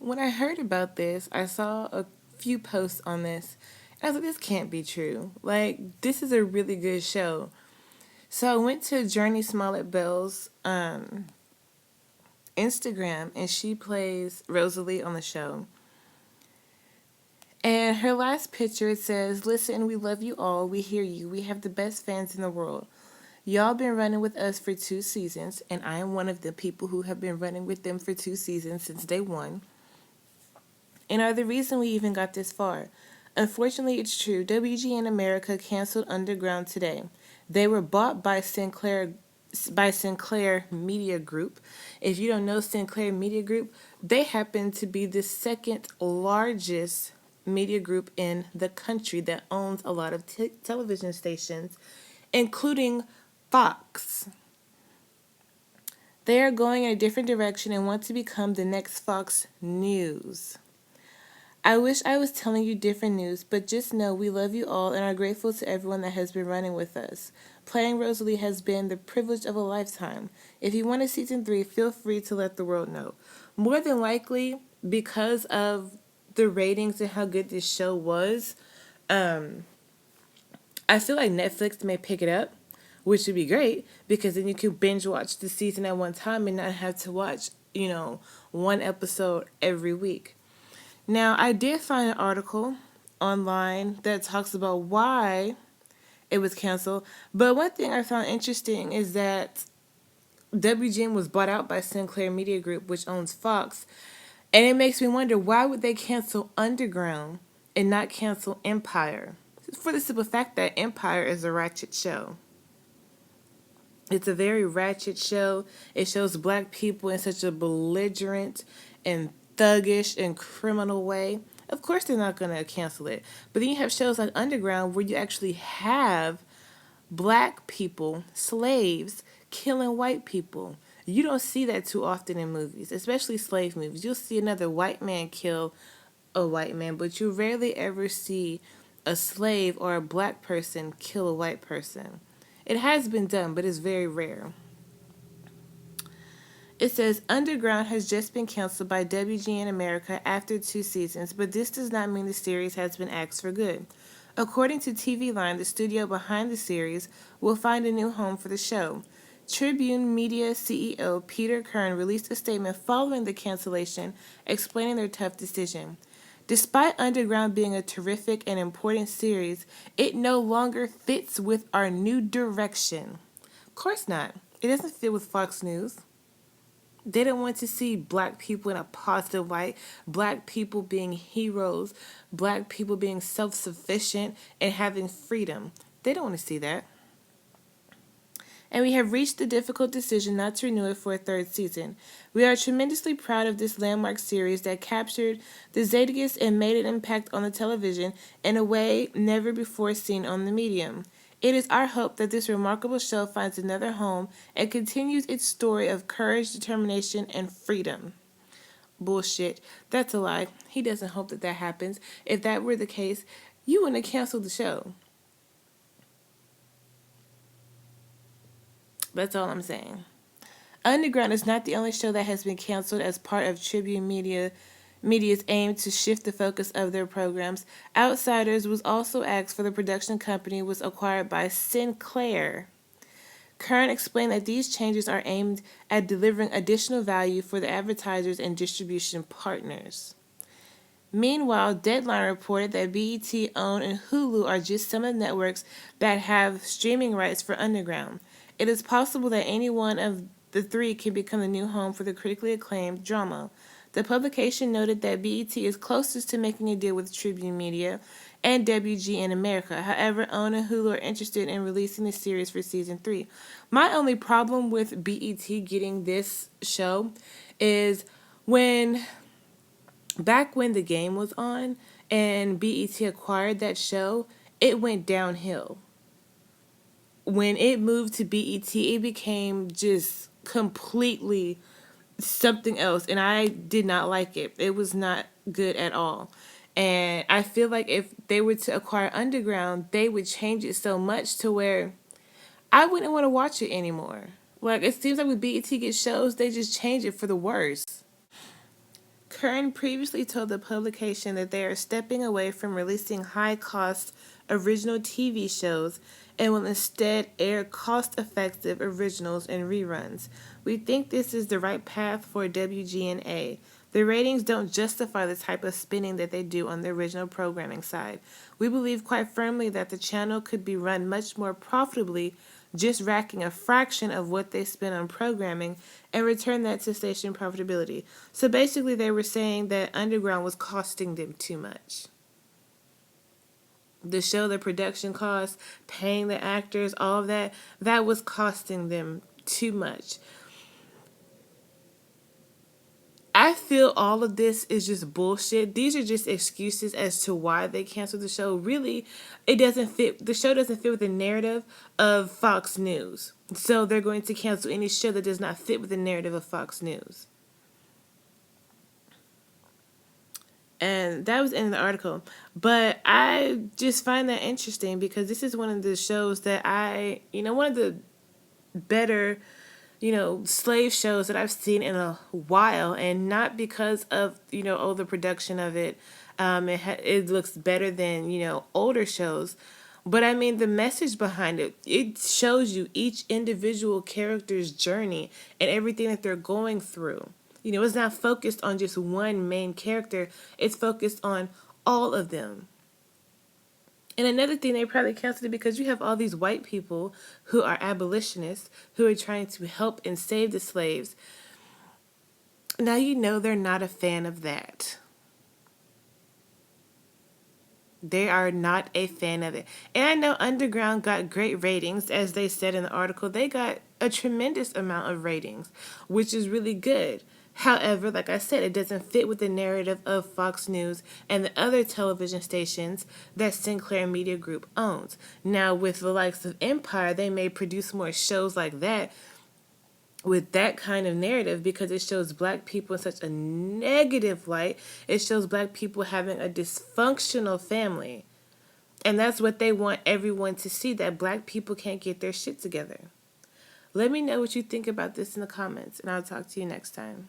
when I heard about this, I saw a few posts on this. I was like, this can't be true. Like, this is a really good show. So I went to Journey Smollett Bell's Instagram, and she plays Rosalie on the show. And her last picture, it says, "Listen, we love you all. We hear you. We have the best fans in the world. Y'all been running with us for 2 seasons, and I am one of the people who have been running with them for 2 seasons since day one, and are the reason we even got this far. Unfortunately, it's true. WGN America canceled Underground today. They were bought by Sinclair Media Group. If you don't know Sinclair Media Group, they happen to be the second largest media group in the country that owns a lot of television stations, including Fox. They are going in a different direction and want to become the next Fox News. I wish I was telling you different news, but just know we love you all and are grateful to everyone that has been running with us. Playing Rosalie has been the privilege of a lifetime. If you want a season 3, feel free to let the world know." More than likely, because of the ratings and how good this show was, I feel like Netflix may pick it up, which would be great because then you could binge watch the season at one time and not have to watch, one episode every week. Now, I did find an article online that talks about why it was canceled, but one thing I found interesting is that WGN was bought out by Sinclair Media Group, which owns Fox, and it makes me wonder, why would they cancel Underground and not cancel Empire? For the simple fact that Empire is a ratchet show. It's a very ratchet show. It shows black people in such a belligerent and thuggish and criminal way. Of course, they're not going to cancel it. But then you have shows like Underground where you actually have black people, slaves, killing white people. You don't see that too often in movies, especially slave movies. You'll see another white man kill a white man, but you rarely ever see a slave or a black person kill a white person. It has been done, but it's very rare. It says Underground has just been canceled by WGN America after 2 seasons, but this does not mean the series has been axed for good. According to TV Line, the studio behind the series will find a new home for the show. Tribune Media CEO Peter Kern released a statement following the cancellation, explaining their tough decision. Despite Underground being a terrific and important series, it no longer fits with our new direction. Of course not. It doesn't fit with Fox News. They don't want to see black people in a positive light, black people being heroes, black people being self sufficient and having freedom. They don't want to see that. And we have reached the difficult decision not to renew it for a third season. We are tremendously proud of this landmark series that captured the zeitgeist and made an impact on the television in a way never before seen on the medium. It is our hope that this remarkable show finds another home and continues its story of courage, determination, and freedom. Bullshit. That's a lie. He doesn't hope that happens. If that were the case, you wouldn't have canceled the show. That's all I'm saying. Underground is not the only show that has been canceled as part of Tribune Media's aim to shift the focus of their programs. Outsiders was also asked for the production company was acquired by Sinclair. Kern explained that these changes are aimed at delivering additional value for the advertisers and distribution partners. Meanwhile, Deadline reported that BET, OWN, and Hulu are just some of the networks that have streaming rights for Underground. It is possible that any one of the three can become the new home for the critically acclaimed drama. The publication noted that BET is closest to making a deal with Tribune Media and WGN America. However, OWN and Hulu are interested in releasing the series for season 3. My only problem with BET getting this show is back when the game was on and BET acquired that show, it went downhill. When it moved to BET, it became just completely something else, and I did not like it. It was not good at all. And I feel like if they were to acquire Underground, they would change it so much to where I wouldn't want to watch it anymore. Like, it seems like with BET gets shows, they just change it for the worse. Kern previously told the publication that they are stepping away from releasing high-cost original TV shows and will instead air cost-effective originals and reruns. We think this is the right path for WGNA. The ratings don't justify the type of spending that they do on the original programming side. We believe quite firmly that the channel could be run much more profitably, just racking a fraction of what they spend on programming and return that to station profitability. So basically, they were saying that Underground was costing them too much. The show, the production costs, paying the actors, all of that, that was costing them too much. I feel all of this is just bullshit. These are just excuses as to why they canceled the show. Really, it doesn't fit. The show doesn't fit with the narrative of Fox News. So they're going to cancel any show that does not fit with the narrative of Fox News. And that was in the article. But I just find that interesting because this is one of the shows that one of the better slave shows that I've seen in a while, and not because of, the production of it. It looks better than, older shows. But I mean, the message behind it, it shows you each individual character's journey and everything that they're going through. It's not focused on just one main character. It's focused on all of them. And another thing, they probably canceled it because you have all these white people who are abolitionists who are trying to help and save the slaves. Now they're not a fan of that. They are not a fan of it. And I know Underground got great ratings, as they said in the article. They got a tremendous amount of ratings, which is really good. However, like I said, it doesn't fit with the narrative of Fox News and the other television stations that Sinclair Media Group owns. Now, with the likes of Empire, they may produce more shows like that with that kind of narrative because it shows black people in such a negative light. It shows black people having a dysfunctional family. And that's what they want everyone to see, that black people can't get their shit together. Let me know what you think about this in the comments, and I'll talk to you next time.